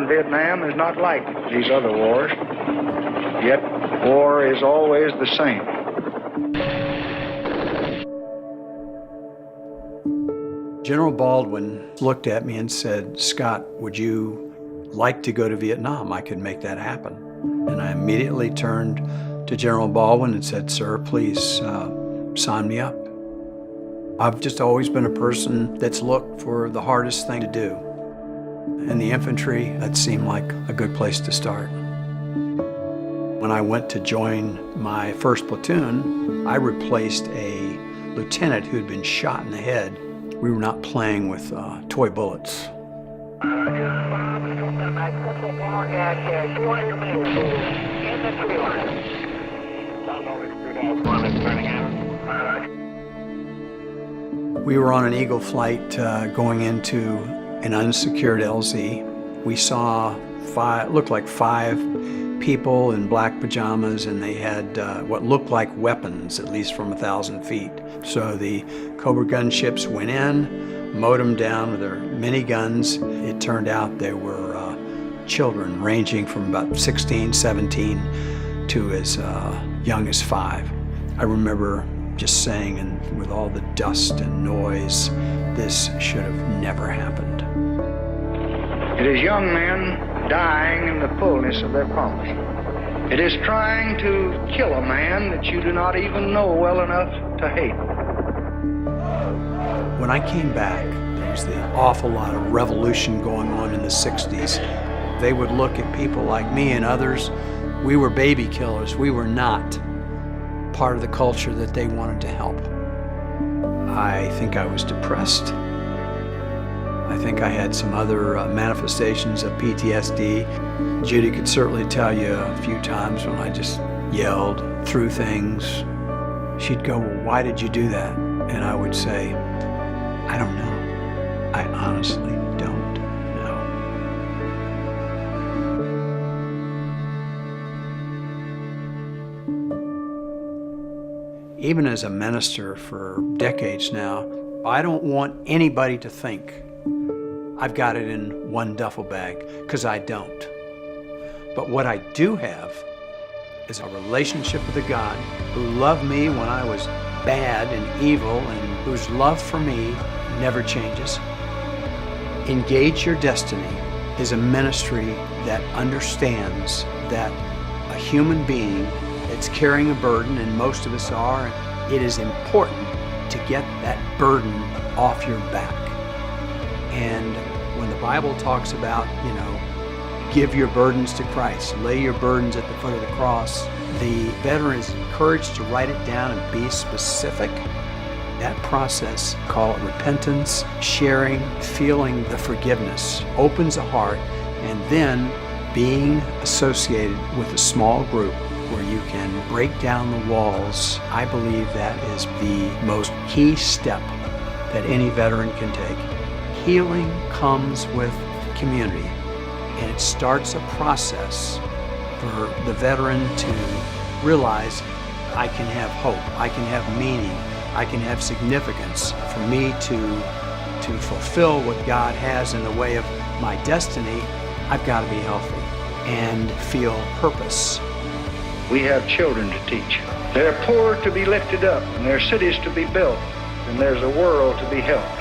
in Vietnam is not like these other wars, yet war is always the same. General Baldwin looked at me and said, "Scott, would you like to go to Vietnam? I could make that happen." And I immediately turned to General Baldwin and said, "Sir, please sign me up." I've just always been a person that's looked for the hardest thing to do. In the infantry, that seemed like a good place to start. When I went to join my first platoon, I replaced a lieutenant who had been shot in the head. We were not playing with toy bullets. We were on an Eagle flight going into an unsecured LZ. We saw looked like five people in black pajamas, and they had what looked like weapons, at least from 1,000 feet. So the Cobra gunships went in, mowed them down with their miniguns. It turned out they were children ranging from about 16, 17 to as young as 5. I remember just saying, and with all the dust and noise, this should have never happened. It is young men dying in the fullness of their promise. It is trying to kill a man that you do not even know well enough to hate. When I came back, there was the awful lot of revolution going on in the 60s. They would look at people like me and others. We were baby killers. We were not part of the culture that they wanted to help. I think I was depressed. I think I had some other manifestations of PTSD. Judy could certainly tell you a few times when I just yelled, threw things. She'd go, "Well, why did you do that?" And I would say, "I don't know. I honestly don't know." Even as a minister for decades now, I don't want anybody to think I've got it in one duffel bag, because I don't. But what I do have is a relationship with a God who loved me when I was bad and evil, and whose love for me never changes. Engage Your Destiny is a ministry that understands that a human being that's carrying a burden, and most of us are, it is important to get that burden off your back. And when the Bible talks about, give your burdens to Christ, lay your burdens at the foot of the cross, the veteran is encouraged to write it down and be specific. That process, call it repentance, sharing, feeling the forgiveness, opens a heart, and then being associated with a small group where you can break down the walls. I believe that is the most key step that any veteran can take. Healing comes with community, and it starts a process for the veteran to realize, I can have hope, I can have meaning, I can have significance. For me to fulfill what God has in the way of my destiny, I've got to be healthy and feel purpose. We have children to teach. There are poor to be lifted up, and there are cities to be built, and there's a world to be helped.